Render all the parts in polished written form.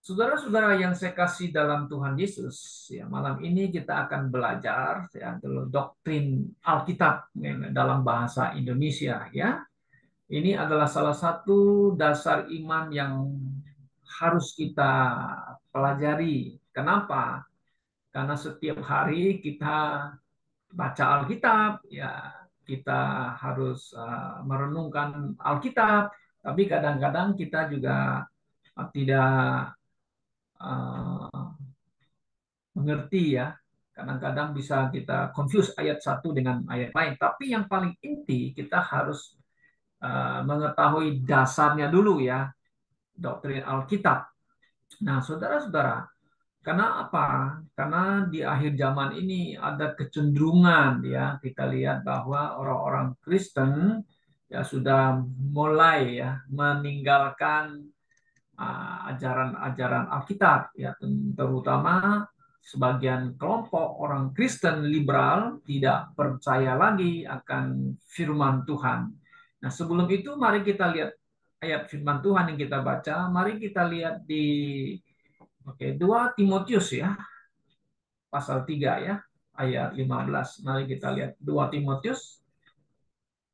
Saudara-saudara yang saya kasih dalam Tuhan Yesus, ya malam ini kita akan belajar ya dulu doktrin Alkitab ya, dalam bahasa Indonesia ya. Ini adalah salah satu dasar iman yang harus kita pelajari. Kenapa? Karena setiap hari kita baca Alkitab, ya kita harus merenungkan Alkitab, tapi kadang-kadang kita juga tidak uh, mengerti ya. Kadang-kadang bisa kita confuse ayat satu dengan ayat lain. Tapi yang paling inti kita harus mengetahui dasarnya dulu ya, doktrin Alkitab. Nah, saudara-saudara, karena apa? Karena di akhir zaman ini ada kecenderungan ya, kita lihat bahwa orang-orang Kristen ya sudah mulai ya meninggalkan ajaran-ajaran Alkitab ya, terutama sebagian kelompok orang Kristen liberal tidak percaya lagi akan firman Tuhan. Nah, sebelum itu mari kita lihat ayat firman Tuhan yang kita baca. Mari kita lihat di 2 Timotius ya, pasal 3 ya, ayat 15. Mari kita lihat 2 Timotius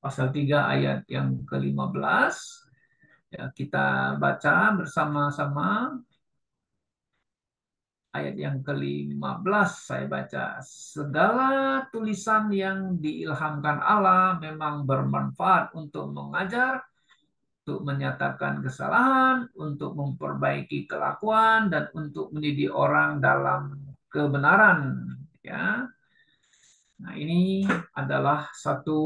pasal 3 ayat yang ke-15. Ya, kita baca bersama-sama ayat yang ke-15 saya baca. Segala tulisan yang diilhamkan Allah memang bermanfaat untuk mengajar, untuk menyatakan kesalahan, untuk memperbaiki kelakuan, dan untuk mendidik orang dalam kebenaran. Ya, nah ini adalah satu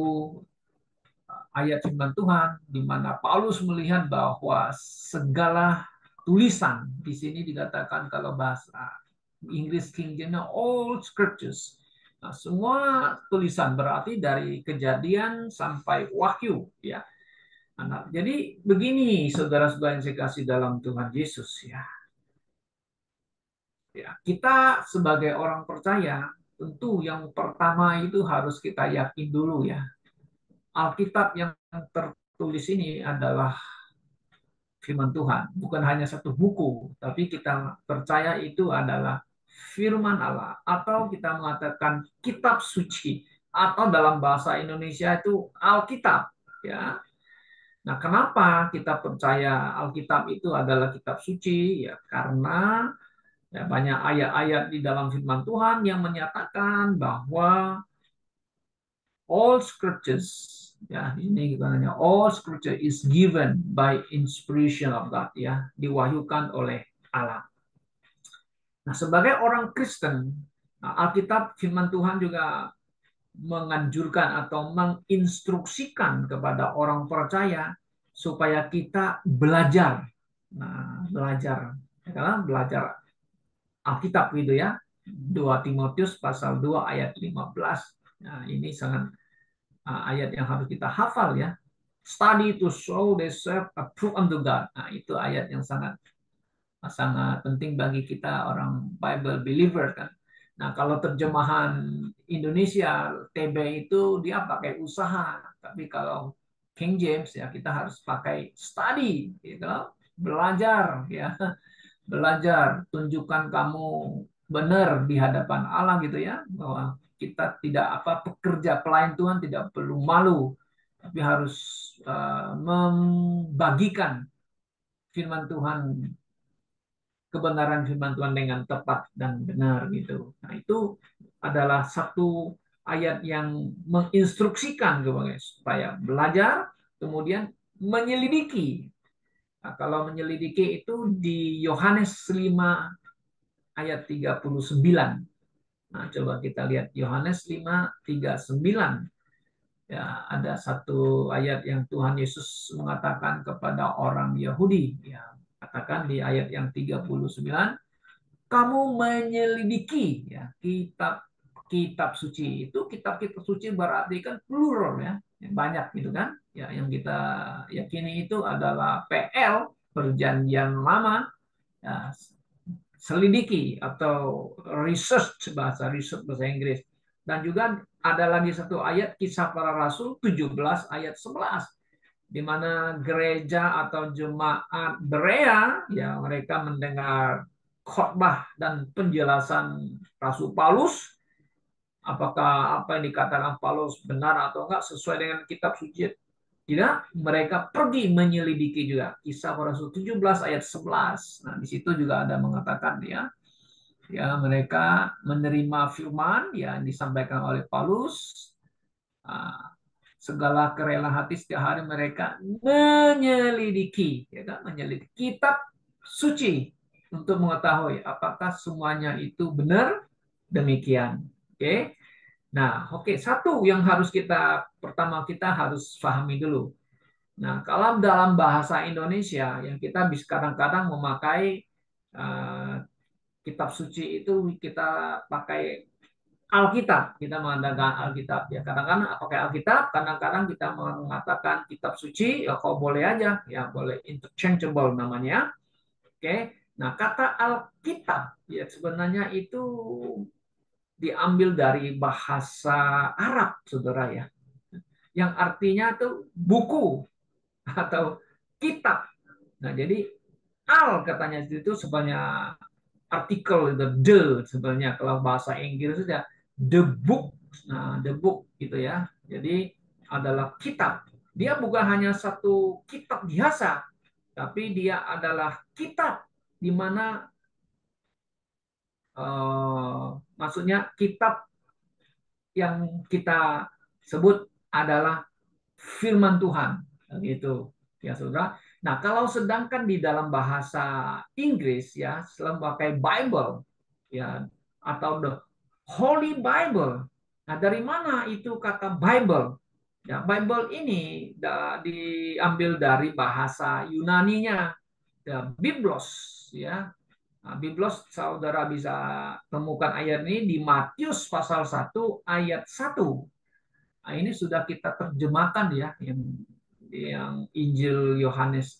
ayat firman Tuhan di mana Paulus melihat bahwa segala tulisan di sini dikatakan kalau bahasa Inggris King James all scriptures. Nah, semua tulisan berarti dari Kejadian sampai Wahyu ya. Nah, jadi begini saudara-saudara yang saya kasih dalam Tuhan Yesus ya. Ya, kita sebagai orang percaya tentu yang pertama itu harus kita yakin dulu ya. Alkitab yang tertulis ini adalah firman Tuhan, bukan hanya satu buku, tapi kita percaya itu adalah firman Allah, atau kita mengatakan kitab suci, atau dalam bahasa Indonesia itu Alkitab, ya. Nah, kenapa kita percaya Alkitab itu adalah kitab suci? Ya, karena ya, banyak ayat-ayat di dalam firman Tuhan yang menyatakan bahwa all scriptures, ya ini kita nanya, all scripture is given by inspiration of God, ya diwahyukan oleh Allah. Nah, sebagai orang Kristen, Alkitab firman Tuhan juga menganjurkan atau menginstruksikan kepada orang percaya supaya kita belajar. Nah, belajar, karena belajar Alkitab gitu ya. 2 Timotius pasal 2 ayat 15. Nah, ini sangat ayat yang harus kita hafal ya. Study to show themselves approved unto God. Nah, itu ayat yang sangat sangat penting bagi kita orang Bible believer kan. Nah, kalau terjemahan Indonesia TB itu dia pakai usaha, tapi kalau King James ya kita harus pakai study gitu. Belajar ya. Belajar, tunjukkan kamu benar di hadapan Allah gitu ya, bahwa kita tidak pekerja pelayan Tuhan tidak perlu malu, tapi harus membagikan firman Tuhan, kebenaran firman Tuhan dengan tepat dan benar gitu. Nah, itu adalah satu ayat yang menginstruksikan supaya belajar, kemudian menyelidiki. Nah, kalau menyelidiki itu di Yohanes 5 ayat 39. Nah, coba kita lihat Yohanes 5:39. Ya, ada satu ayat yang Tuhan Yesus mengatakan kepada orang Yahudi. Ya, katakan di ayat yang 39, kamu menyelidiki ya kitab suci. Itu kitab-kitab suci berarti kan plural ya. Banyak gitu kan. Ya, yang kita yakini itu adalah PL, perjanjian lama. Ya, selidiki atau research bahasa Inggris. Dan juga ada lagi satu ayat Kisah Para Rasul 17 ayat 11. di mana gereja atau jemaat Berea ya mereka mendengar khotbah dan penjelasan Rasul Paulus, apakah apa yang dikatakan Paulus benar atau enggak sesuai dengan kitab suci. Tidak, mereka pergi menyelidiki juga. Kisah para Rasul 17 ayat 11. Nah, di situ juga ada mengatakan ya, ya mereka menerima firman yang disampaikan oleh Paulus. Ah, segala kerelaan hati setiap hari mereka menyelidiki, ya kan, menyelidiki kitab suci untuk mengetahui apakah semuanya itu benar demikian. Oke. Nah, oke, satu yang harus pertama kita harus pahami dulu. Nah, kalau dalam bahasa Indonesia yang kita bisa kadang-kadang memakai uh, kitab suci itu kita pakai Alkitab, kita mengatakan Alkitab ya. Kadang-kadang pakai Alkitab, kadang-kadang kita mengatakan kitab suci, ya kok boleh aja, ya boleh interchangeable namanya. Oke. Nah, kata Alkitab ya sebenarnya itu diambil dari bahasa Arab, Saudara ya. Yang artinya tuh buku atau kitab. Nah, jadi al katanya itu sebanyak artikel itu the sebenarnya kalau bahasa Inggris itu ya the book. Nah, the book gitu ya. Jadi adalah kitab. Dia bukan hanya satu kitab biasa, tapi dia adalah kitab di mana maksudnya kitab yang kita sebut adalah firman Tuhan gitu ya saudara. Nah kalau sedangkan di dalam bahasa Inggris ya selalu pakai Bible ya atau the Holy Bible. Nah dari mana itu kata Bible? Ya Bible ini diambil dari bahasa Yunaninya ya, Biblos ya. Nah, Biblos saudara bisa temukan ayat ini di Matius pasal 1 ayat 1. Nah, ini sudah kita terjemahkan ya yang Injil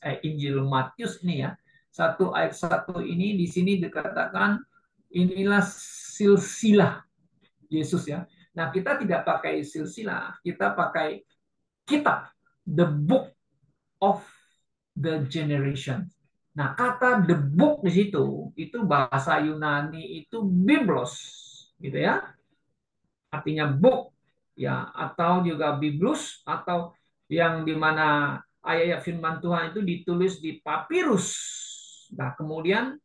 Injil Matius ini ya. 1 ayat 1 ini di sini dikatakan inilah silsilah Yesus ya. Nah, kita tidak pakai silsilah, kita pakai kitab, the book of the generation. Nah, kata the book di situ itu bahasa Yunani itu biblos gitu ya. Artinya book ya atau juga biblus atau yang dimana ayat-ayat firman Tuhan itu ditulis di papirus. Nah kemudian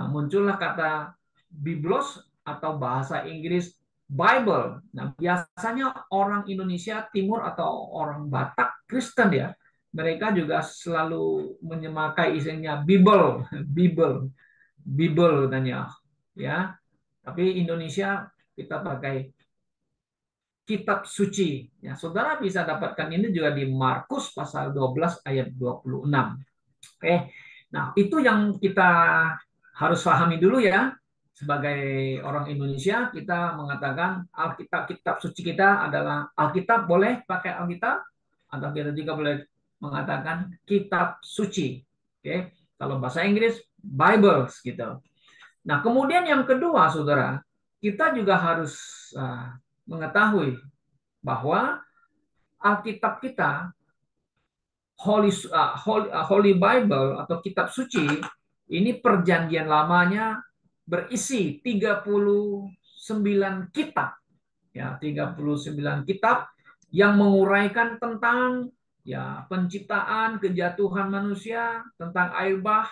muncullah kata biblos atau bahasa Inggris Bible. Nah biasanya orang Indonesia Timur atau orang Batak Kristen ya mereka juga selalu menyemakai isinya Bible, Bible, Bible katanya ya. Tapi Indonesia kita pakai kitab suci. Ya, saudara bisa dapatkan ini juga di Markus pasal 12 ayat 26. Oke. Nah, itu yang kita harus pahami dulu ya. Sebagai orang Indonesia, kita mengatakan Alkitab, kitab suci kita adalah Alkitab, boleh pakai Alkitab, atau kita juga boleh mengatakan kitab suci. Oke. Kalau bahasa Inggris, Bibles gitu. Nah, kemudian yang kedua, saudara, kita juga harus mengetahui bahwa Alkitab kita, Holy Bible atau kitab suci, ini perjanjian lamanya berisi 39 kitab. Ya, 39 kitab yang menguraikan tentang ya penciptaan, kejatuhan manusia, tentang air bah,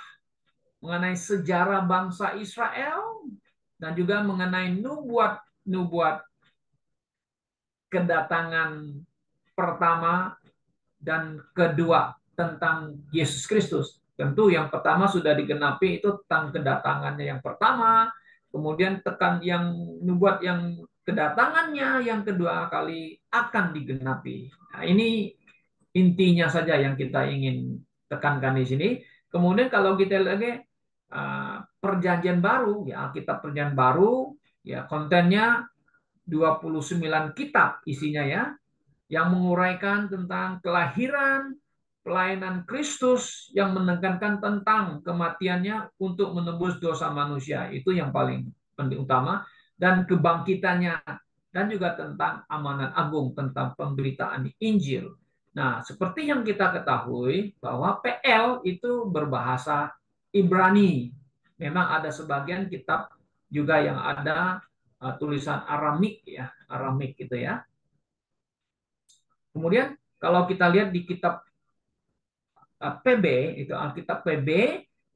mengenai sejarah bangsa Israel, dan juga mengenai nubuat kedatangan pertama dan kedua tentang Yesus Kristus. Tentu yang pertama sudah digenapi itu tentang kedatangannya yang pertama, kemudian tekan yang nubuat yang kedatangannya yang kedua kali akan digenapi. Nah, ini intinya saja yang kita ingin tekankan di sini. Kemudian kalau kita lagi perjanjian baru, ya Alkitab perjanjian baru, ya kontennya 29 kitab isinya ya, yang menguraikan tentang kelahiran, pelayanan Kristus yang menekankan tentang kematiannya untuk menebus dosa manusia. Itu yang paling penting utama. Dan kebangkitannya. Dan juga tentang amanat agung, tentang pemberitaan Injil. Nah, seperti yang kita ketahui bahwa PL itu berbahasa Ibrani. Memang ada sebagian kitab juga yang ada tulisan Aramik ya, Aramik gitu ya. Kemudian kalau kita lihat di kitab PB itu Alkitab PB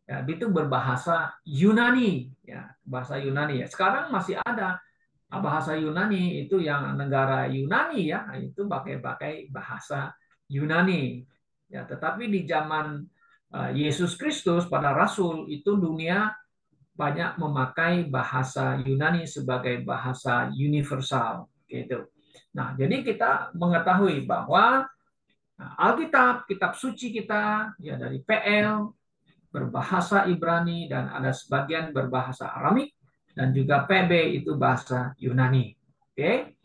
ya, itu berbahasa Yunani ya, bahasa Yunani ya. Sekarang masih ada bahasa Yunani itu yang negara Yunani ya, itu pakai bahasa Yunani. Ya, tetapi di zaman Yesus Kristus pada Rasul itu dunia banyak memakai bahasa Yunani sebagai bahasa universal gitu. Nah, jadi kita mengetahui bahwa Alkitab, kitab suci kita ya dari PL berbahasa Ibrani dan ada sebagian berbahasa Aramik dan juga PB itu bahasa Yunani. Oke.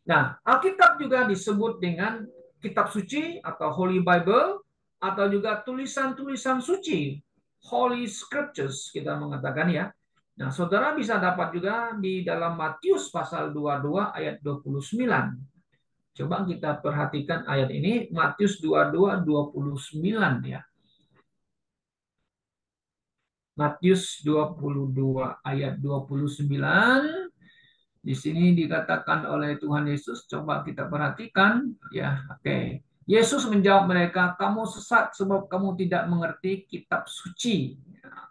Nah, Alkitab juga disebut dengan kitab suci atau Holy Bible atau juga tulisan-tulisan suci, Holy Scriptures kita mengatakan ya. Nah, saudara bisa dapat juga di dalam Matius pasal 22 ayat 29. Coba kita perhatikan ayat ini, Matius 22, 29 ya. Matius 22 ayat 29. Di sini dikatakan oleh Tuhan Yesus, coba kita perhatikan ya. Oke. Yesus menjawab mereka, kamu sesat sebab kamu tidak mengerti kitab suci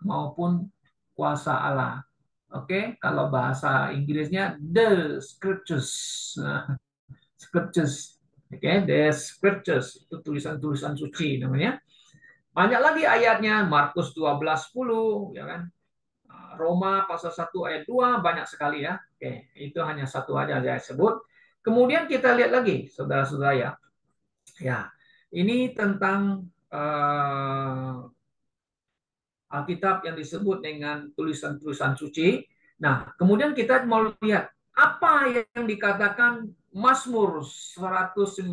maupun kuasa Allah. Oke, kalau bahasa Inggrisnya the scriptures. Nah, scriptures. Oke, the scriptures itu tulisan-tulisan suci namanya. Banyak lagi ayatnya, Markus 12:10 ya kan. Roma pasal 1 ayat 2 banyak sekali ya. Oke, itu hanya satu aja saya sebut. Kemudian kita lihat lagi, saudara-saudara ya. Ya, ini tentang Alkitab yang disebut dengan tulisan-tulisan suci. Nah, kemudian kita mau lihat apa yang dikatakan Mazmur 119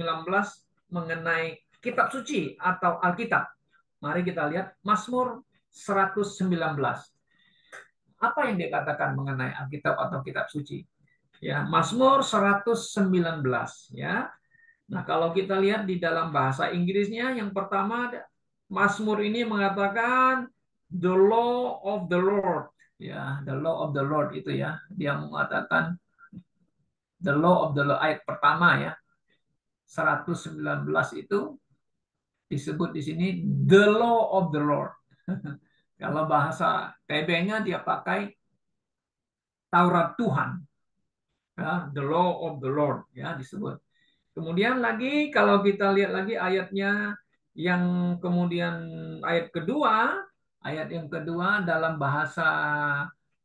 mengenai kitab suci atau Alkitab. Mari kita lihat Mazmur 119. Apa yang dikatakan mengenai Alkitab atau kitab suci? Ya, Mazmur 119 ya. Nah, kalau kita lihat di dalam bahasa Inggrisnya yang pertama Mazmur ini mengatakan the law of the Lord ya, the law of the Lord itu ya. Dia mengatakan the law of the Lord ayat pertama ya. 119 itu disebut di sini the law of the Lord. Kalau bahasa TB-nya dia pakai Taurat Tuhan. Ya, the law of the Lord ya disebut. Kemudian lagi kalau kita lihat lagi ayatnya yang kemudian ayat yang kedua dalam bahasa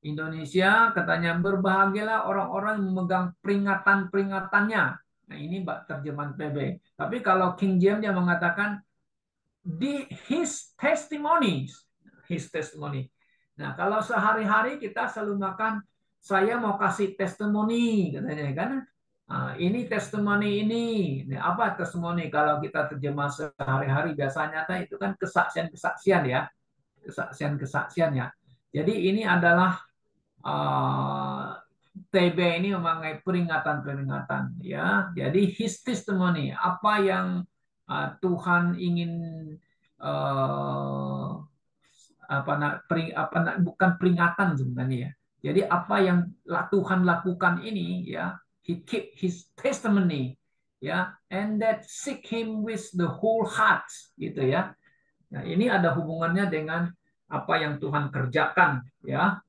Indonesia katanya berbahagialah orang-orang yang memegang peringatan-peringatannya. Nah, ini terjemahan PB. Tapi kalau King James dia mengatakan his testimonies, his testimony. Nah, kalau sehari-hari kita selalu makan saya mau kasih testimoni katanya kan. Nah, ini testimoni ini. Nah, apa testimoni kalau kita terjemah sehari-hari biasanya itu kan kesaksian-kesaksian ya. Kesaksian-kesaksian ya. Jadi ini adalah TB ini memakai peringatan-peringatan ya. Jadi his testimony, apa yang Tuhan ingin uh, bukan peringatan sebenarnya ya. Jadi apa yang Tuhan lakukan ini ya, he keep his testimony ya, and that seek him with the whole heart gitu ya. Nah, ini ada hubungannya dengan apa yang Tuhan kerjakan ya.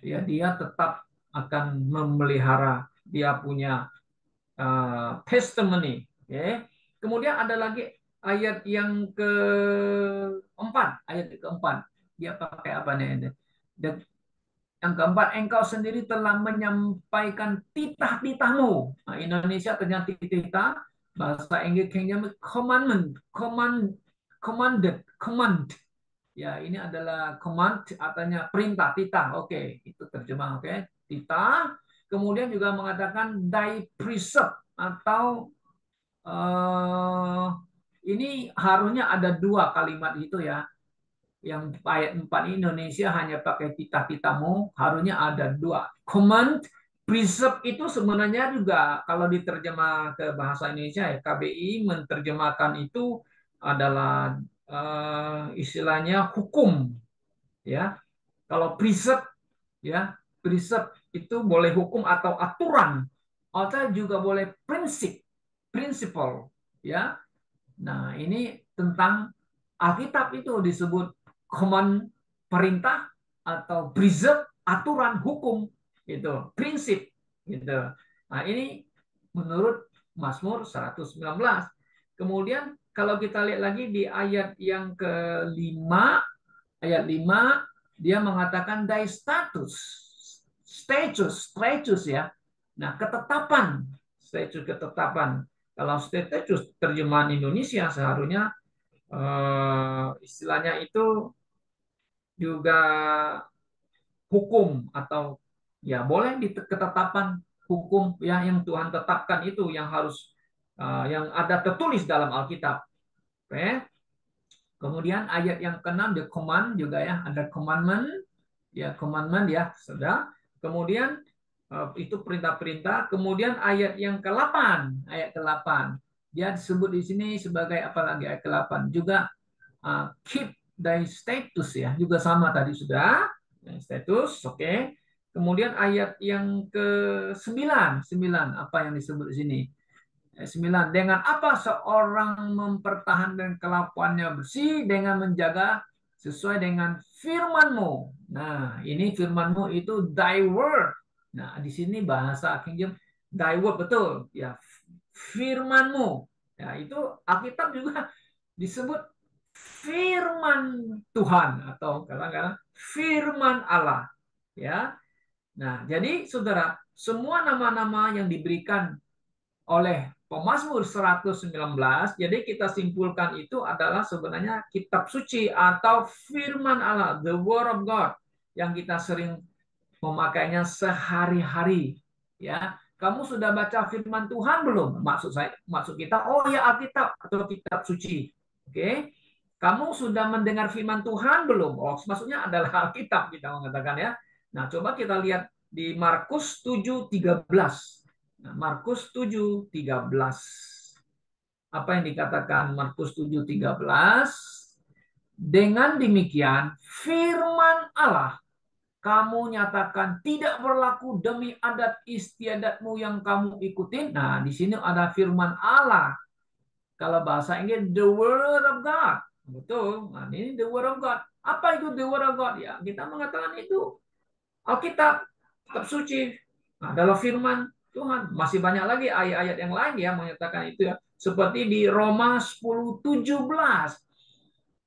Ya dia tetap akan memelihara dia punya testimony. Okay. Kemudian ada lagi ayat yang keempat, dia pakai apa nih? Yang keempat, engkau sendiri telah menyampaikan titah-titahmu. Nah, Indonesia ternyata titah, bahasa Inggris King command. Ya, ini adalah command, artinya perintah, titah. Oke, itu terjemah. Oke, titah. Kemudian juga mengatakan thy precept atau ini harusnya ada dua kalimat itu ya. Yang ayat 4 Indonesia hanya pakai titah-titahmu, harusnya ada dua. Command, Preserve itu sebenarnya juga kalau diterjemah ke bahasa Indonesia ya KBI menerjemahkan itu adalah istilahnya hukum ya. Kalau preserve ya, preserve itu boleh hukum atau aturan atau juga boleh prinsip, principle ya. Nah, ini tentang Alkitab itu disebut command, perintah atau preserve, aturan hukum gitu, prinsip gitu. Nah, ini menurut Mazmur 119. Kemudian kalau kita lihat lagi di ayat yang kelima, ayat 5 dia mengatakan thy status ya. Nah, ketetapan, status ketetapan. Kalau status terjemahan Indonesia seharusnya istilahnya itu juga hukum atau ya boleh di ketetapan hukum ya yang Tuhan tetapkan itu yang harus yang ada tertulis dalam Alkitab. Oke. Kemudian ayat yang keenam the command juga ya ada commandment ya sudah. Kemudian itu perintah-perintah. Kemudian ayat yang ke-8, ayat ke-8 dia disebut di sini sebagai apa lagi ayat ke-8 juga keep thy status ya juga sama tadi sudah status oke. Okay. Kemudian ayat yang ke-9 apa yang disebut di sini 9 dengan apa seorang mempertahankan kelakuannya bersih dengan menjaga sesuai dengan firman-Mu. Nah, ini firman-Mu itu thy word. Nah, di sini bahasa King James thy word betul ya firman-Mu. Ya, itu Alkitab juga disebut firman Tuhan atau kadang-kadang firman Allah ya. Nah, jadi saudara, semua nama-nama yang diberikan oleh Pemazmur 119, jadi kita simpulkan itu adalah sebenarnya kitab suci atau firman Allah, the word of God yang kita sering memakainya sehari-hari ya. Kamu sudah baca firman Tuhan belum? Maksud kita, oh ya Alkitab atau kitab suci. Oke. Kamu sudah mendengar firman Tuhan belum? Oh, maksudnya adalah Alkitab kita mengatakan ya. Nah, coba kita lihat di Markus 7:13. Nah, Markus 7:13. Apa yang dikatakan Markus 7:13? Dengan demikian, firman Allah kamu nyatakan tidak berlaku demi adat istiadatmu yang kamu ikutin. Nah, di sini ada firman Allah. Kalau bahasa Inggris, the word of God. Betul. Nah, ini the word of God. Apa itu the word of God? Ya, kita mengatakan itu Alkitab, kitab suci. Nah, adalah firman Tuhan. Masih banyak lagi ayat-ayat yang lain ya menyatakan itu ya. Seperti di Roma 10:17.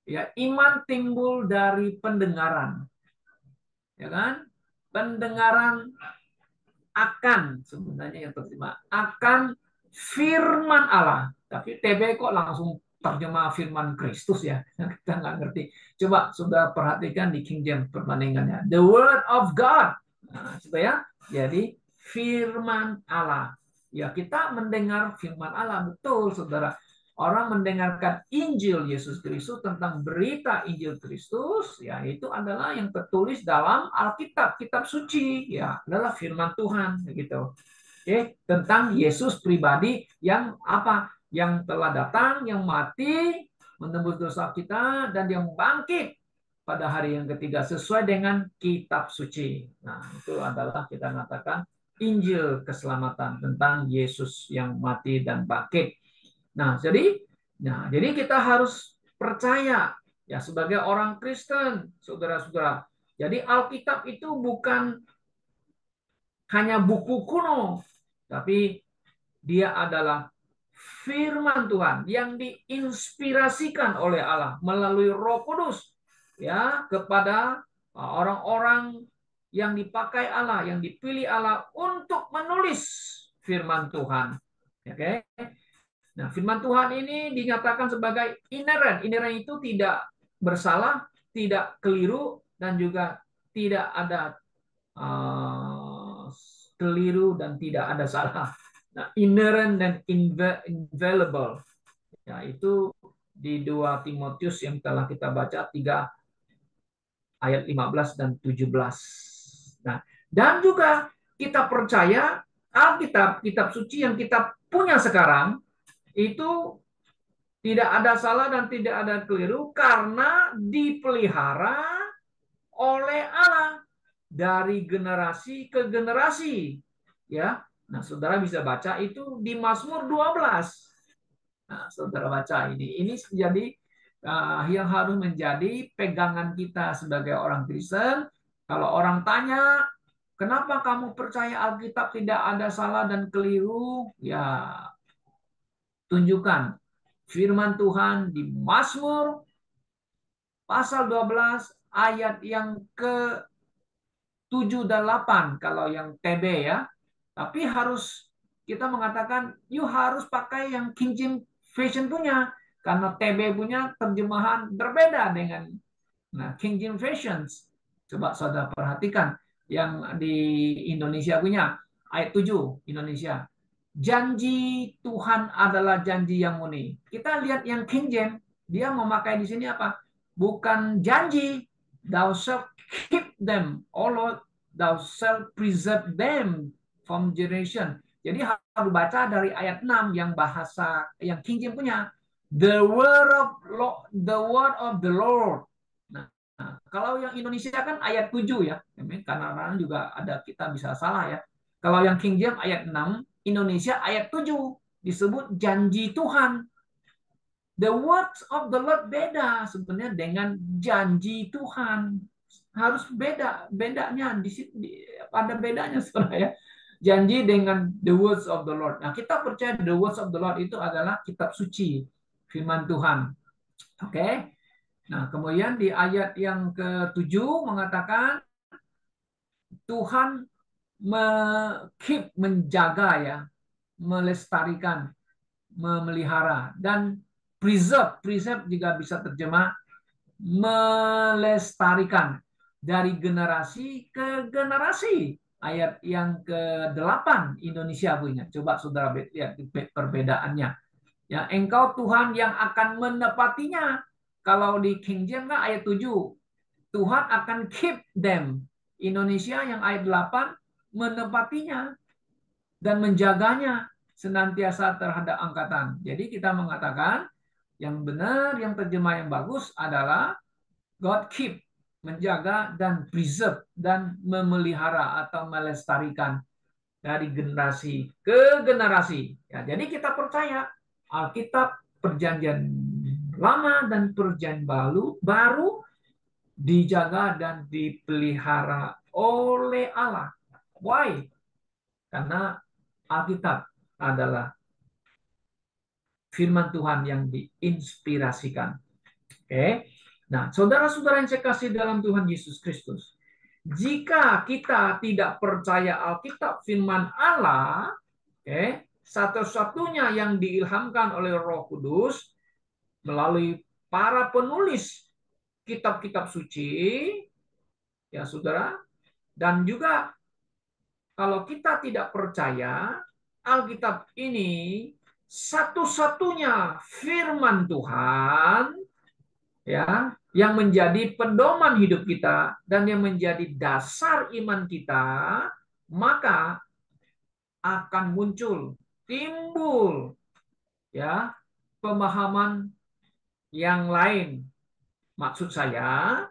Ya, iman timbul dari pendengaran. Ya kan? Pendengaran akan sebenarnya yang terjemah akan firman Allah. Tapi TB kok langsung terjemah firman Kristus ya. Kita nggak ngerti. Coba sudah perhatikan di King James perbandingannya. The word of God. Nah, supaya jadi firman Allah. Ya kita mendengar firman Allah betul saudara. Orang mendengarkan Injil Yesus Kristus tentang berita Injil Kristus, ya itu adalah yang tertulis dalam Alkitab, kitab suci, ya adalah firman Tuhan, gitu. Oke, tentang Yesus pribadi yang apa? Yang telah datang, yang mati, menembus dosa kita, dan yang bangkit pada hari yang ketiga sesuai dengan kitab suci. Nah, itu adalah kita katakan Injil keselamatan tentang Yesus yang mati dan bangkit. Nah, jadi kita harus percaya ya sebagai orang Kristen, saudara-saudara. Jadi Alkitab itu bukan hanya buku kuno, tapi dia adalah firman Tuhan yang diinspirasikan oleh Allah melalui Roh Kudus ya kepada orang-orang yang dipakai Allah, yang dipilih Allah untuk menulis firman Tuhan. Oke. Nah, firman Tuhan ini dinyatakan sebagai ineren. Ineren itu tidak bersalah, tidak keliru, dan juga tidak ada keliru dan tidak ada salah. Nah, inherent dan invaluable. Ya, itu di 2 Timotius yang telah kita baca 3 ayat 15 dan 17. Nah, dan juga kita percaya Alkitab, kitab suci yang kita punya sekarang itu tidak ada salah dan tidak ada keliru karena dipelihara oleh Allah dari generasi ke generasi. Ya. Nah, saudara bisa baca itu di Mazmur 12. Nah, saudara baca ini. Ini jadi yang harus menjadi pegangan kita sebagai orang Kristen. Kalau orang tanya, kenapa kamu percaya Alkitab tidak ada salah dan keliru? Ya, tunjukkan firman Tuhan di Mazmur pasal 12 ayat yang ke 7 dan 8 kalau yang TB ya. Tapi harus kita mengatakan you harus pakai yang King James Version punya karena TB punya terjemahan berbeda dengan King James Version. Coba saudara perhatikan yang di Indonesia punya ayat 7 Indonesia. Janji Tuhan adalah janji yang murni. Kita lihat yang King James, dia memakai di sini apa? Bukan janji, thou shalt keep them, O Lord, thou shalt preserve them from generation. Jadi harus baca dari ayat 6 yang bahasa yang King James punya. The word of the Lord. Nah, kalau yang Indonesia kan ayat 7 ya. Karena juga ada kita bisa salah ya. Kalau yang King James ayat 6, Indonesia ayat 7 disebut janji Tuhan. The words of the Lord beda sebenarnya dengan janji Tuhan. Harus bedanya di ada bedanya saudara ya. Janji dengan the words of the Lord. Nah, kita percaya the words of the Lord itu adalah kitab suci, firman Tuhan. Oke. Nah, kemudian di ayat yang ke-7 mengatakan Tuhan menjaga ya, melestarikan, memelihara dan preserve juga bisa terjemah melestarikan dari generasi ke generasi. Ayat yang ke-8 Indonesia punya. Coba saudara lihat perbedaannya. Ya, engkau Tuhan yang akan menepatinya. Kalau di King James kan ayat 7, Tuhan akan keep them. Indonesia yang ayat 8 menepatinya dan menjaganya senantiasa terhadap angkatan. Jadi kita mengatakan yang benar, yang terjemah yang bagus adalah God keep, menjaga dan preserve dan memelihara atau melestarikan dari generasi ke generasi. Ya, jadi kita percaya Alkitab Perjanjian Lama dan Perjanjian baru dijaga dan dipelihara oleh Allah. Why? Karena Alkitab adalah firman Tuhan yang diinspirasikan. Oke. Nah, saudara-saudara yang saya kasih dalam Tuhan Yesus Kristus, jika kita tidak percaya Alkitab firman Allah, satu-satunya yang diilhamkan oleh Roh Kudus melalui para penulis kitab-kitab suci, ya saudara, dan juga kalau kita tidak percaya Alkitab ini satu-satunya firman Tuhan, ya, yang menjadi pedoman hidup kita dan yang menjadi dasar iman kita, maka akan timbul ya pemahaman yang lain. Maksud saya,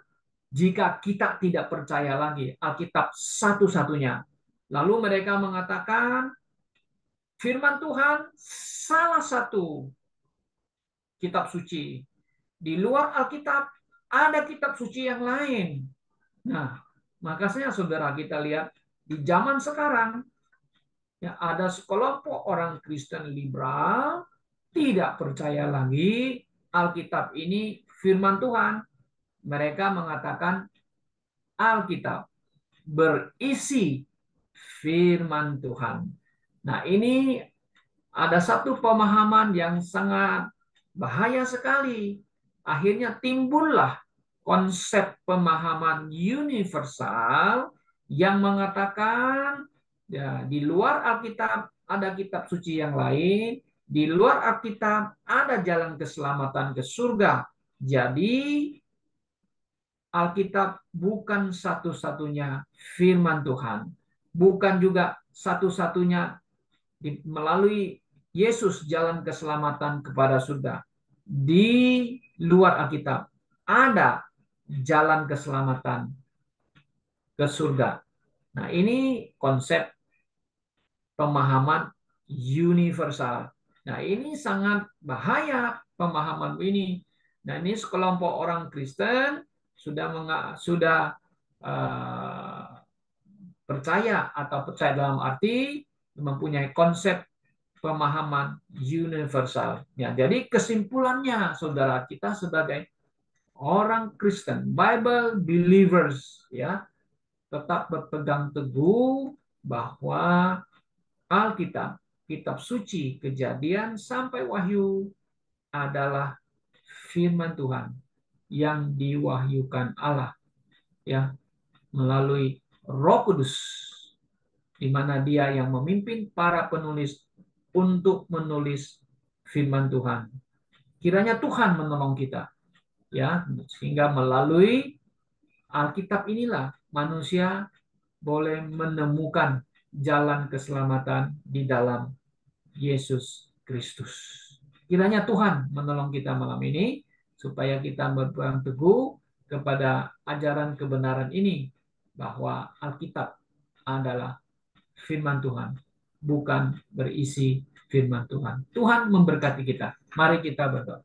jika kita tidak percaya lagi Alkitab satu-satunya, lalu mereka mengatakan firman Tuhan salah satu kitab suci. Di luar Alkitab ada kitab suci yang lain. Nah, makanya saudara kita lihat di zaman sekarang ya ada sekelompok orang Kristen liberal tidak percaya lagi Alkitab ini firman Tuhan. Mereka mengatakan Alkitab berisi firman Tuhan. Nah, ini ada satu pemahaman yang sangat bahaya sekali. Akhirnya timbullah konsep pemahaman universal yang mengatakan ya, di luar Alkitab ada kitab suci yang lain, di luar Alkitab ada jalan keselamatan ke surga. Jadi Alkitab bukan satu-satunya firman Tuhan. bukan juga satu-satunya melalui Yesus jalan keselamatan kepada surga. Di luar Alkitab ada jalan keselamatan ke surga. Nah, ini konsep pemahaman universal. Nah, ini sangat bahaya pemahaman ini. Nah, ini sekelompok orang Kristen sudah uh, percaya atau percaya dalam arti mempunyai konsep pemahaman universal. Ya, jadi kesimpulannya, saudara, kita sebagai orang Kristen, Bible believers, ya, tetap berpegang teguh bahwa Alkitab, kitab suci, Kejadian sampai Wahyu adalah firman Tuhan yang diwahyukan Allah, ya, melalui Roh Kudus, di mana Dia yang memimpin para penulis untuk menulis firman Tuhan. Kiranya Tuhan menolong kita, ya, sehingga melalui Alkitab inilah manusia boleh menemukan jalan keselamatan di dalam Yesus Kristus. Kiranya Tuhan menolong kita malam ini supaya kita berpegang teguh kepada ajaran kebenaran ini, bahwa Alkitab adalah firman Tuhan, bukan berisi firman Tuhan. Tuhan memberkati kita. Mari kita berdoa.